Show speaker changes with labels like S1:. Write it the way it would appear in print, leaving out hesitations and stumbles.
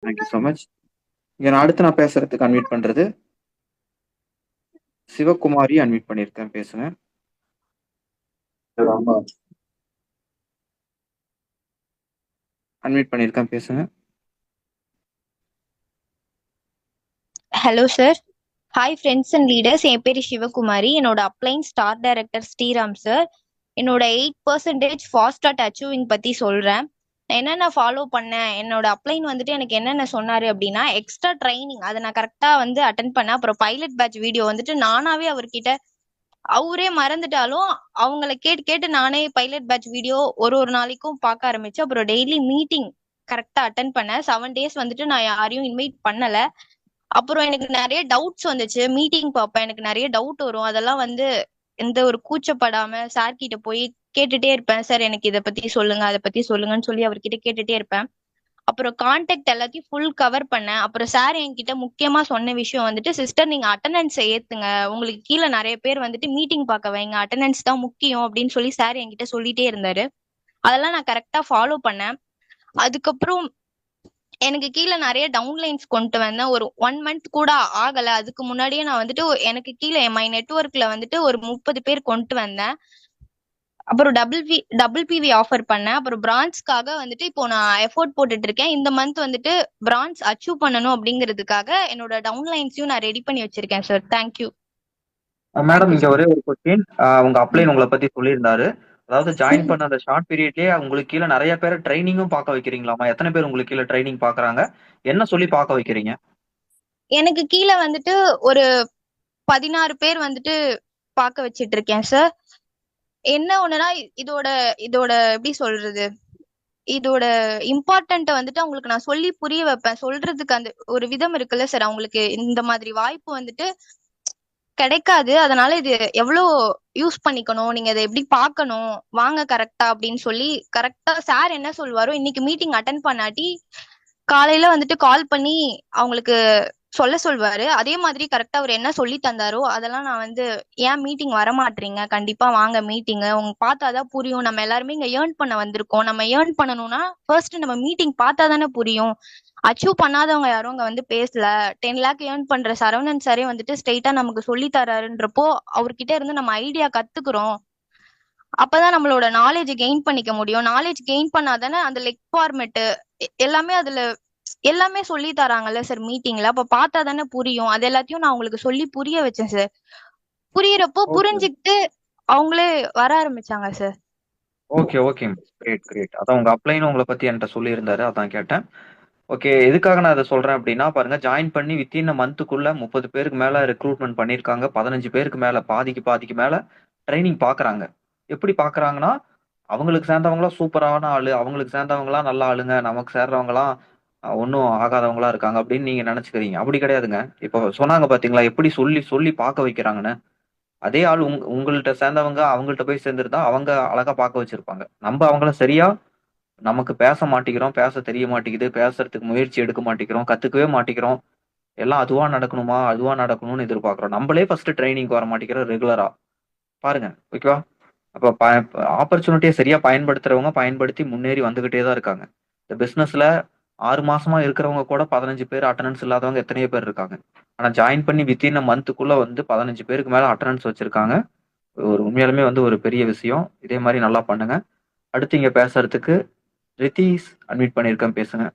S1: Thank you so much. இங்க நான் பேசுறதுக்கு அன்மியூட் பண்றது சிவகுமாரி அன்மியூட் பண்ணியிருக்கேன், பேசுங்க.
S2: ஆமா.
S1: அன்மியூட் பண்ணியிருக்கேன், பேசுங்க.
S3: Hello sir. Hi friends and leaders. என் பேர் சிவகுமாரி. என்னோட upline star director Sriram sir. என்னோட 8% ஃபாஸ்ட் அச்சீவிங் பத்தி சொல்றேன். நான் என்னென்ன ஃபாலோ பண்ணேன், என்னோட அப்ளைன் வந்துட்டு எனக்கு என்னென்ன சொன்னாரு அப்படின்னா, எக்ஸ்ட்ரா ட்ரைனிங் அதை நான் கரெக்டா வந்து அட்டன் பண்ணேன். அப்புறம் பைலட் பேட்ச் வீடியோ வந்துட்டு நானாவே அவர்கிட்ட, அவரே மறந்துட்டாலும் அவங்கள கேட்டு கேட்டு நானே பைலட் பேட்ச் வீடியோ ஒரு ஒரு நாளைக்கும் பார்க்க ஆரம்பிச்சு. அப்புறம் டெய்லி மீட்டிங் கரெக்டா அட்டன் பண்ணேன். 7 days வந்துட்டு நான் யாரையும் இன்வைட் பண்ணல. அப்புறம் எனக்கு நிறைய டவுட்ஸ் வந்துச்சு. மீட்டிங் பார்ப்பேன், எனக்கு நிறைய டவுட் வரும். அதெல்லாம் வந்து எந்த ஒரு கூச்சப்படாம சார் கிட்ட போய் கேட்டுட்டே இருப்பேன். சார் எனக்கு இதை பத்தி சொல்லுங்க, அதை பத்தி சொல்லுங்கன்னு சொல்லி அவர்கிட்ட கேட்டுட்டே இருப்பேன். அப்புறம் கான்டாக்ட் எல்லாத்தையும் ஃபுல் கவர் பண்ணேன். அப்புறம் சார் என்கிட்ட முக்கியமா சொன்ன விஷயம் வந்துட்டு, சிஸ்டர் நீங்க அட்டண்டன்ஸை ஏத்துங்க, உங்களுக்கு கீழே நிறைய பேர் வந்துட்டு மீட்டிங் பார்க்க வைங்க, அட்டண்டன்ஸ் தான் முக்கியம் அப்படின்னு சொல்லி சார் என்கிட்ட சொல்லிட்டே இருந்தாரு. அதெல்லாம் நான் கரெக்டா ஃபாலோ பண்ணேன். அதுக்கப்புறம் எனக்கு கீழே நிறைய டவுன்லைன்ஸ் கொண்டு வந்தேன். ஒரு 1 month கூட ஆகல. அதுக்கு முன்னாடியே நான் வந்துட்டு எனக்கு கீழே மை நெட்ஒர்க்ல வந்துட்டு ஒரு 30 பேர் கொண்டு வந்தேன். அப்புறம் டபுள் பிவி ஆஃபர் பண்ணேன். அப்புறம் பிரான்ஸ்க்காக வந்துட்டு இப்போ நான் எஃபோர்ட் போட்டுட்டு இருக்கேன். இந்த மந்த் வந்துட்டு பிரான்ஸ் அச்சீவ் பண்ணணும் அப்படிங்கிறதுக்காக என்னோட டவுன்லைன்ஸையும் நான் ரெடி பண்ணி வச்சிருக்கேன் சார். தேங்க்யூ.
S1: மேடம், இங்க ஒரே ஒரு கொஸ்டின். உங்க அப்ளைன் உங்களை பத்தி சொல்லியிருந்தாரு. அதாவது ஜாயின் பண்ண அந்த ஷார்ட் பீரியட்லயே உங்களுக்கு கீழே நிறைய பேர் ட்ரைனிங்கும் பார்க்க வைக்கிறீங்களாமா? எத்தனை பேர் உங்களுக்கு கீழே ட்ரைனிங் பாக்குறாங்க? என்ன சொல்லி பார்க்க வைக்கிறீங்க?
S3: எனக்கு கீழே வந்துட்டு ஒரு 16 பேர் வந்துட்டு பார்க்க வச்சிட்டு இருக்கேன் சார். என்ன ஒண்ணுனா, இதோட இதோட எப்படி சொல்றது, இதோட இம்பார்ட்டன்ட்ட வந்துட்டு அவங்களுக்கு நான் சொல்லி புரிய வைப்பேன். சொல்றதுக்கு அந்த ஒரு விதம் இருக்குல்ல சார், அவங்களுக்கு இந்த மாதிரி வாய்ப்பு வந்துட்டு கிடைக்காது. அதனால இது எவ்வளோ யூஸ் பண்ணிக்கணும், நீங்க இதை எப்படி பார்க்கணும், வாங்க கரெக்டா அப்படின்னு சொல்லி கரெக்டா சார் என்ன சொல்வாரோ. இன்னைக்கு மீட்டிங் அட்டன் பண்ணாட்டி காலையில வந்துட்டு கால் பண்ணி அவங்களுக்கு சொல்ல சொல்வாரு. அதே மாதிரி கரெக்டா அவர் என்ன சொல்லி தந்தாரோ அதெல்லாம் நான் வந்து, ஏன் மீட்டிங் வர மாட்டீங்க, கண்டிப்பா வாங்க மீட்டிங், உங்க பார்த்தாதான் புரியும். நம்ம எல்லாருமே இங்க ஏர்ன் பண்ண வந்திருக்கோம். நம்ம ஏர்ன் பண்ணணும்னா ஃபர்ஸ்ட் நம்ம மீட்டிங் பார்த்தா தானே புரியும். அச்சீவ் பண்ணாதவங்க யாரும் அங்க வந்து பேசல. 10 lakh ஏர்ன் பண்ற சரவணன் சாரே வந்துட்டு ஸ்ட்ரெயிட்டா நமக்கு சொல்லி தராருன்றப்போ அவர்கிட்ட இருந்து நம்ம ஐடியா கத்துக்கிறோம். அப்பதான் நம்மளோட நாலேஜ் கெயின் பண்ணிக்க முடியும். நாலேஜ் கெயின் பண்ணாதானே அந்த லெக் ஃபார்மெட் எல்லாமே அதுல எல்லாமே சொல்லி தராங்கல்ல சார் மீட்டிங்ல. அப்ப பார்த்தா தானே புரியும். அது எல்லாத்தையும் நான் உங்களுக்கு சொல்லி புரிய வச்சேன் சார். புரியறப்போ
S1: ஓகே
S3: புரிஞ்சுக்கிட்டு அவங்களே வர ஆரம்பிச்சாங்க sir.
S1: Okay okay. Great great. அதான் உங்க அப்ளைன் உங்களை பத்தி என்கிட்ட சொல்லியிருந்தாரு, அதான் கேட்டேன். ஓகே, எதுக்காக நான் இதை சொல்றேன் அப்படின்னா, பாருங்க, ஜாயின் பண்ணி வித்தின் மந்த்துக்குள்ள 30 பேருக்கு மேல ரெக்ரூட்மெண்ட் பண்ணிருக்காங்க. 15 பேருக்கு மேல, பாதிக்கு மேல ட்ரைனிங் பாக்குறாங்க. எப்படி பாக்குறாங்கன்னா, அவங்களுக்கு சேர்ந்தவங்களா சூப்பரான ஆளு, அவங்களுக்கு சேர்ந்தவங்களா நல்ல ஆளுங்க, நமக்கு சேர்றவங்களாம் ஒன்றும் ஆகாதவங்களா இருக்காங்க அப்படின்னு நீங்க நினைச்சுக்கிறீங்க. அப்படி கிடையாதுங்க. இப்போ சொன்னாங்க பாத்தீங்களா, எப்படி சொல்லி சொல்லி பார்க்க வைக்கிறாங்கன்னு. அதே ஆள் உங்கள்ட்ட சேர்ந்தவங்க அவங்கள்ட்ட போய் சேர்ந்துருந்தா அவங்க அழகா பார்க்க வச்சிருப்பாங்க. நம்ம அவங்கள சரியா, நமக்கு பேச மாட்டேங்கிறோம், பேச தெரிய மாட்டேங்குது, பேசுறதுக்கு முயற்சி எடுக்க மாட்டேங்கிறோம், கத்துக்கவே மாட்டேங்கிறோம். எல்லாம் அதுவா நடக்கணுமா, அதுவா நடக்கணும்னு எதிர்பார்க்கிறோம். நம்மளே ஃபர்ஸ்ட் ட்ரைனிங் வர மாட்டேங்கிறோம் ரெகுலரா. பாருங்க, ஓகேவா? அப்ப ஆப்பர்ச்சுனிட்டியை சரியா பயன்படுத்துறவங்க பயன்படுத்தி முன்னேறி வந்துகிட்டே தான் இருக்காங்க. இந்த பிசினஸ்ல 6 மாசமா இருக்கிறவங்க கூட 15 பேர் அட்டண்டன்ஸ் இல்லாதவங்க எத்தனையோ பேர் இருக்காங்க. ஆனா ஜாயின் பண்ணி வித்தின் மந்த்துக்குள்ள வந்து 15 பேருக்கு மேல அட்டண்டன்ஸ் வச்சிருக்காங்க. ஒரு உண்மையாலுமே வந்து ஒரு பெரிய விஷயம். இதே மாதிரி நல்லா பண்ணுங்க. அடுத்து இங்க பேசுறதுக்கு ரித்தீஷ் அட்மிட் பண்ணியிருக்கேன், பேசுங்க.